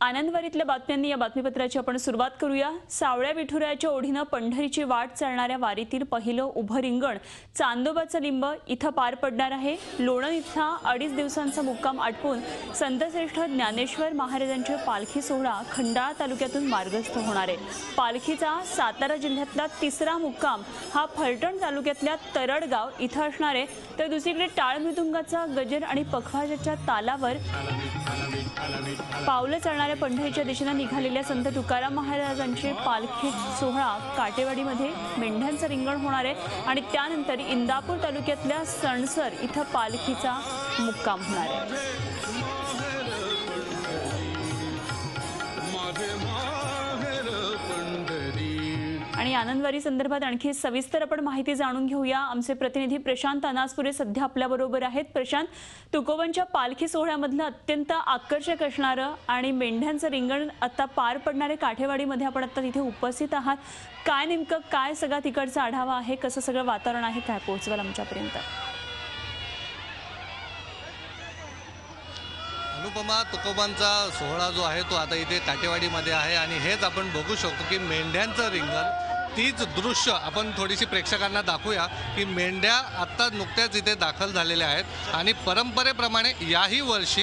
आनंदवारीतल्या बातम्यांनी या बातमीपत्राची आपण सुरुवात करूया। सावळ्या विठुरायाच्या ओढीनं पंढरीची वाट चालणाऱ्या वारीतील पहिलं उभं रिंगण चांदोबाचा लिंब इथं पार पडणार आहे। लोणंद इथला 2.5 दिवसांचा मुक्काम आटपून संतश्रेष्ठ ज्ञानेश्वर महाराजांची पालखी सोहळा खंडाळा तालुक्यातून मार्गस्थ होणार आहे। पालखीचा सातारा जिल्ह्यातला तिसरा मुक्काम हा फलटण तालुक्यातल्या तरडगाव इथं असणार आहे। तर दुसरीकडे टाळ मृदुंगाचा गजर आणि पखवाजाच्या तालावर पावलं चालणाऱ्या पंढरीच्या दिशेने निघालेल्या संत तुकाराम महाराजांची पालखी सोहळा काटेवाडीमध्ये मेंढ्यांचं रिंगण होणार आहे आणि त्यानंतर इंदापूर तालुक्यातल्या सणसर इथं पालखीचा मुक्काम होणार आहे। आणि आनंदवारी संदर्भात आणखी सविस्तर आपण माहिती जाणून घेऊया। आमचे प्रतिनिधी प्रशांत अनासपुरे सध्या आपल्या बरोबर आहेत। प्रशांत, तुकोबांच्या पालखी सोहळ्यामधलं अत्यंत आकर्षक असणारं आणि मेंढ्यांचं रिंगण आता पार पडणारे काठेवाडीमध्ये आपण आता तिथे उपस्थित आहात। काय नेमकं काय सगळा तिकडचा आढावा आहे, कसं सगळं वातावरण आहे, काय पोहोचवाल आमच्यापर्यंत? अनुपमा, तुकोबांचा सोहळा जो आहे तो आता इथे काटेवाडीमध्ये आहे आणि हेच आपण बघू शकतो की मेंढ्यांचं रिंगण, तीच दृश्य आपण थोडीशी प्रेक्षकांना दाखवूया की मेंढ्या आत्ता नुकत्याच इथे दाखल झालेल्या आहेत आणि परंपरेप्रमाणे याही वर्षी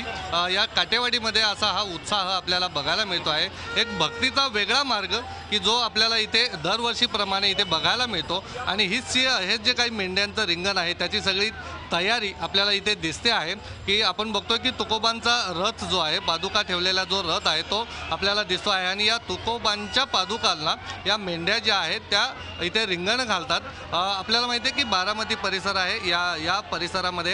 या काटेवाडीमध्ये असा हा उत्साह आपल्याला बघायला मिळतो आहे। एक भक्तीचा वेगळा मार्ग की जो आपल्याला इथे दरवर्षीप्रमाणे इथे बघायला मिळतो आणि हे जे काही मेंढ्यांचं रिंगण आहे त्याची सगळी तयारी आपल्याला इथे दिसते आहे की आपण बघतोय की तुकोबांचा रथ जो आहे, पादुका ठेवलेला जो रथ आहे तो आपल्याला दिसतो आहे आणि या तुकोबांच्या पादुकांना या मेंढ्या ज्या आहेत त्या इथे रिंगण घालतात। आपल्याला माहिती आहे की बारामती परिसर आहे, या परिसरामध्ये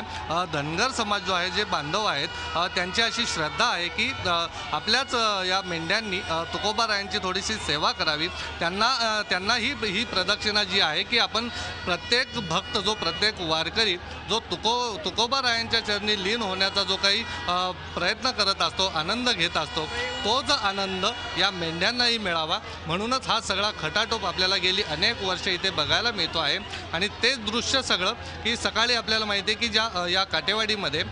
धनगर समाज जो आहे, जे बांधव आहेत, त्यांची अशी श्रद्धा आहे की आपल्याच या मेंढ्यांनी तुकोबारायांची थोडीशी सेवा करावी। त्यांना ही प्रदक्षिणा जी आहे की आपण प्रत्येक भक्त, जो प्रत्येक वारकरी जो तुकोबारायांच्या चरणी लीन होण्याचा जो काही प्रयत्न करत असतो, आनंद घेत असतो, तोच आनंद या मेंढ्यांनाही मिळावा म्हणूनच हा सगळा खटाटोप आपल्याला गेली अनेक वर्षे इथे बघायला मिळतो आहे। आणि तेच दृश्य सगळं की सकाळी आपल्याला माहिती आहे की या काटेवाडीमध्ये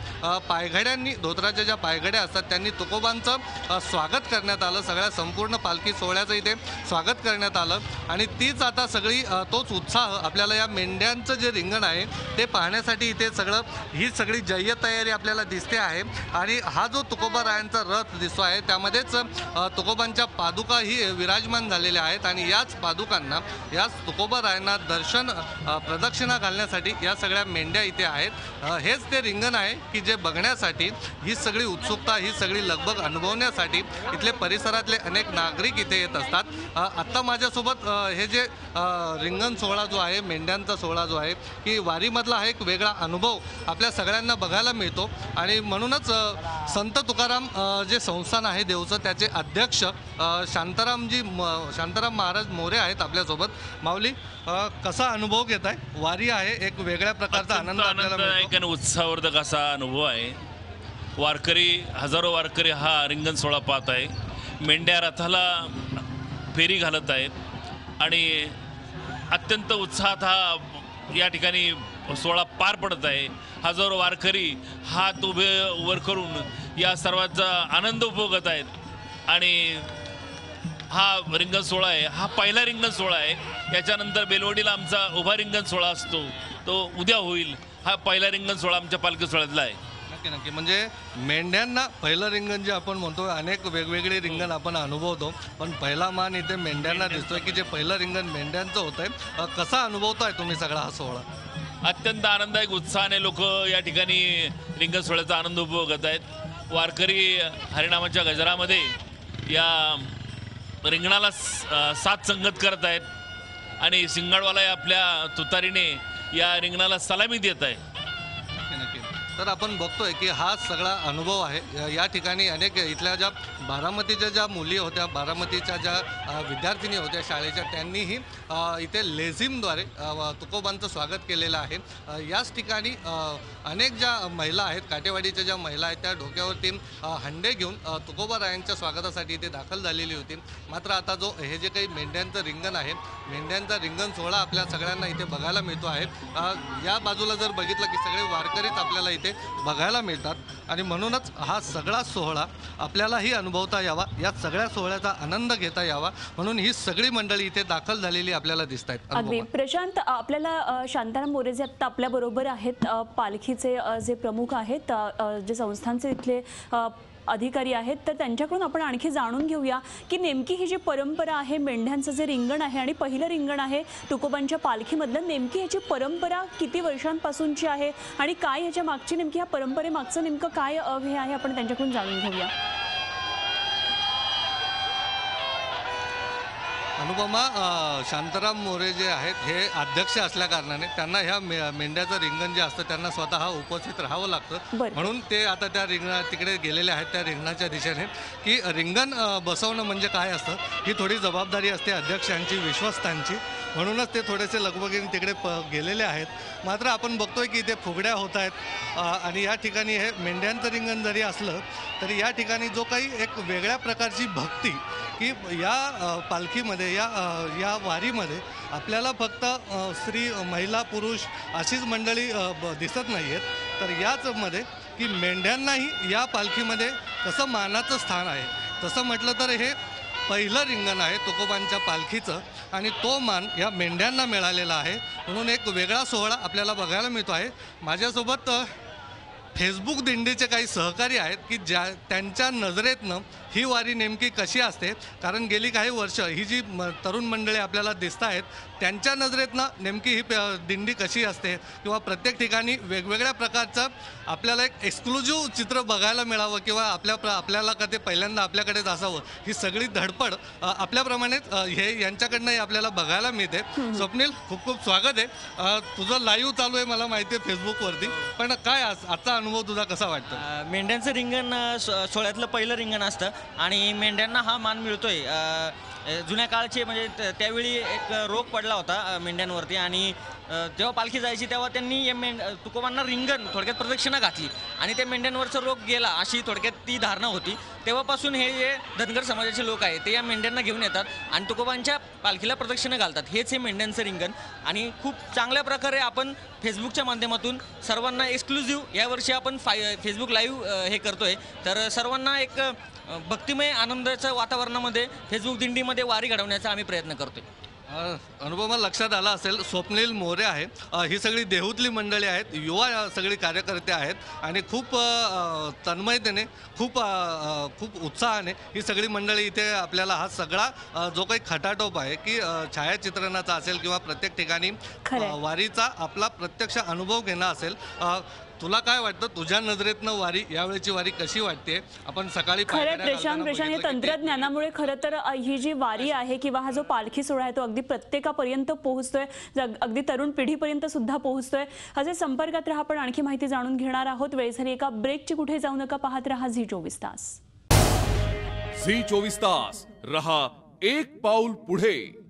पायघड्यांनी, धोत्राच्या ज्या पायघड्या असतात त्यांनी तुकोबांचं स्वागत करण्यात आलं, सगळ्या संपूर्ण पालखी सोहळ्याचं इथे स्वागत करण्यात आलं आणि तीच आता सगळी तोच उत्साह आपल्याला या मेंढ्यांचं जे रिंगण आहे ते पाहण्यासाठी इथे ही सगळी जय्यत तयारी आपल्याला दिसते आहे। आणि हा जो तुकोबारायांचा रथ दिसतो आहे त्यामध्येच तुकोबांच्या पादुका ही विराजमान झालेल्या आहेत आणि याच पादुकांना, याच तुकोबारायांना दर्शन प्रदक्षिणा घालण्यासाठी या सगळ्या मेंढ्या इथे आहेत। हेच ते रिंगण आहे की जे बघण्यासाठी ही सगळी उत्सुकता, ही सगळी लगबग अनुभवण्यासाठी इथले परिसरातले अनेक नागरिक इथे येत असतात। आत्ता माझ्यासोबत हे जे रिंगण सोहळा जो आहे, मेंढ्यांचा सोहळा जो आहे की वारीमधला हा एक वेगळा अनुभव आपल्या सगळ्यांना बघायला मिळतो आणि म्हणूनच संत तुकाराम जे संस्थान आहे देवचं, त्याचे अध्यक्ष शांताराम महाराज मोरे आहेत आपल्यासोबत। माऊली, कसा अनुभव घेत आहे? वारी आहे, एक वेगळ्या प्रकारचा आनंद आपल्याला मिळतो, उत्साहवर्धक असा अनुभव आहे। वारकरी, हजारो वारकरी हा रिंगण सोहळा पाहत आहे, मेंढ्या रथाला फेरी घालत आहेत आणि अत्यंत उत्साहात हा या ठिकाणी सोहळा पार पडत आहे। हजारो वारकरी हात उभे वर करून या सर्वांचा आनंद उपभोगत आहेत आणि हा रिंगण सोहळा आहे, हा पहिला रिंगण सोहळा आहे। याच्यानंतर बेलवडीला आमचा उभा रिंगण सोहळा असतो, तो उद्या होईल। हा पहिला रिंगण सोहळा आमच्या पालखी सोहळ्यातला आहे। नक्की म्हणजे मेंढ्यांना पहिलं रिंगण जे आपण म्हणतो, अनेक वेगवेगळे रिंगण आपण अनुभवतो, पण पहिला मान इथे मेंढ्यांना दिसतोय की जे पहिलं रिंगण मेंढ्यांचं होतंय। कसा अनुभवताय तुम्ही सगळा हा सोहळा? अत्यंत आनंददायक उत्साहाने लोक या ठिकाणी रिंगण सोहळ्याचा आनंद उपभोगत आहेत। वारकरी हरिनामाच्या गजरामध्ये या रिंगणाला साथ संगत करत आहेत आणि सिंगाडवाला आपल्या तुतारीने या रिंगणाला सलामी देत आहे। तर आपण बघतोय की हा सगळा अनुभव आहे। या ठिकाणी अनेक इथल्या ज्या बारामतीच्या ज्या मुली होत्या, बारामतीच्या ज्या विद्यार्थिनी होत्या शाळेच्या, त्यांनीही इथे लेझिमद्वारे तुकोबांचं स्वागत केलेलं आहे। याच ठिकाणी अनेक ज्या महिला आहेत, काटेवाडीच्या ज्या महिला आहेत, त्या डोक्यावरती हंडे घेऊन तुकोबारायांच्या स्वागतासाठी इथे दाखल झालेली होती। मात्र आता हे जे काही मेंढ्यांचं रिंगण आहे, मेंढ्यांचा रिंगण सोहळा आपल्या सगळ्यांना इथे बघायला मिळतो आहे। या बाजूला जर बघितलं की सगळे वारकरीच आपल्याला इथे बघायला मिळतात आणि म्हणूनच हा सगळा सोहळा आपल्यालाही अनुभवता यावा, या सगळ्या सोहळ्याचा आनंद घेता यावा म्हणून ही सगळी मंडळी इथे दाखल झालेली आपल्याला दिसत आहेत. अगदी प्रशांत, आपल्याला शांताराम मोरे जे आत्ता आपल्या बरोबर आहेत, पालखीचे जे प्रमुख आहेत, जे संस्थांचे इथले अधिकारी आहेत, तर त्यांच्याकडून आपण आणखी जाणून घेऊया की नेमकी ही जी परंपरा आहे, मेंढ्यांचं जे रिंगण आहे आणि पहिलं रिंगण आहे तुकोबांच्या पालखीमधलं, नेमकी ह्याची परंपरा किती वर्षांपासूनची आहे आणि काय ह्याच्या मागची नेमकी ह्या परंपरेमागचं नेमकं काय हे आहे, आपण त्यांच्याकडून जाणून घेऊया. अनुपमा, शांताराम मोरे जे आहेत हे अध्यक्ष असल्या कारणाने त्यांना ह्या मेंढ्याचं रिंगण जे असतं त्यांना स्वतः उपस्थित राहावं लागतं. म्हणून ते आता त्या तिकडे गेलेले आहेत त्या रिंगणाच्या दिशेने, की रिंगण बसवणं म्हणजे काय असतं ही थोडी जबाबदारी असते अध्यक्षांची, विश्वस्तांची. म्हणूनच ते थोडेसे लगबगीने तिकडे गेलेले आहेत. मात्र आपण बघतोय की इथे फुगड्या होत आहेत आणि या ठिकाणी हे मेंढ्यांचं रिंगण जरी असलं तरी या ठिकाणी जो काही एक वेगळ्या प्रकारची भक्ती की या पालखीमध्ये या वारीमध्ये आपल्याला फक्त स्त्री, महिला, पुरुष अशीच मंडळी दिसत नाही आहेत, तर याचमध्ये की मेंढ्यांनाही या पालखीमध्ये कसं मानाचं स्थान आहे. तसं म्हटलं तर हे पहिलं रिंगण आहे तुकोबांच्या पालखीचं आणि तो मान या मेंढ्यांना मिळालेला आहे म्हणून एक वेगळा सोहळा आपल्याला बघायला मिळतो आहे. माझ्यासोबत फेसबुक दिंडीचे काही सहकारी आहेत की त्यांच्या नजरेतनं ही वारी नेमकी कशी असते, कारण गेली काही वर्ष ही जी तरुण मंडळी आपल्याला दिसत आहेत त्यांच्या नजरेतनं नेमकी ही दिंडी कशी असते किंवा प्रत्येक ठिकाणी वेगवेगळ्या प्रकारचं आपल्याला एक एक्सक्लुझिव्ह चित्र बघायला मिळावं किंवा आपल्याला का ते पहिल्यांदा आपल्याकडेच असावं ही सगळी धडपड आपल्याप्रमाणेच हे यांच्याकडनंही आपल्याला बघायला मिळते. स्वप्नील, खूप खूप स्वागत आहे. तुझं लाईव्ह चालू आहे मला माहिती आहे फेसबुकवरती, पण काय आजचा अनुभव तुझा कसा वाटतो? मेंढ्यांचं रिंगण सोहळ्यातलं पहिलं रिंगण असतं आणि मेंढ्यांना हा मान मिळतोय. जुन्या काळचे म्हणजे त्यावेळी एक रोग पडला होता मेंढ्यांवरती आणि जेव्हा पालखी जायची तेव्हा त्यांनी तुकोबांना रिंगण थोडक्यात प्रदक्षिणा घातली आणि त्या मेंढ्यांवरचा रोग गेला अशी थोडक्यात ती धारणा होती. तेव्हापासून हे जे धनगर समाजाचे लोक आहेत ते या मेंढ्यांना घेऊन येतात आणि तुकोबांच्या पालखीला प्रदक्षिणा घालतात. हेच हे मेंढ्यांचं रिंगण आणि खूप चांगल्या प्रकारे आपण फेसबुकच्या माध्यमातून सर्वांना एक्सक्लुझिव्ह यावर्षी आपण फेसबुक लाईव्ह हे करतोय, तर सर्वांना एक भक्तिमय आनंदाच्या वातावरणामध्ये फेसबुक दिंडीमध्ये वारी घडवण्याचा आम्ही प्रयत्न करतोय. अनुभव खूप आला असेल, स्वप्नील मोरे आहे, ही सगळी देहूतली मंडळी आहेत, युवा सगळी कार्यकर्ते आहेत आणि खूप तन्मयतेने खूप उत्साहाने ही सगळी मंडळी इथे आपल्याला हा सगळा जो काही खटाटोप आहे की छायाचित्रणाचा असेल किंवा प्रत्येक ठिकाणी वारीचा आपला प्रत्यक्ष अनुभव घेणं असेल. तुला काय वाटतं, तुझ्या नजरेतनं वारी यावेळेची वारी कशी वाटते? आपण सकाळी प्रशांत या तंत्रज्ञानामुळे खरं तर ही जी वारी आहे किंवा हा जो पालखी सोहळा आहे तो अगदी प्रत्येकापर्यंत पोहोचतोय, अगदी तरुण पिढीपर्यंत सुद्धा पोहोचतोय. असे संपर्कात राहा, आपण आणखी माहिती जाणून घेणार आहोत. वेळ झाली एका ब्रेकची, कुठे जाऊ नका, पाहत रहा झी24 तास. झी24 तास रहा एक पाऊल पुढे.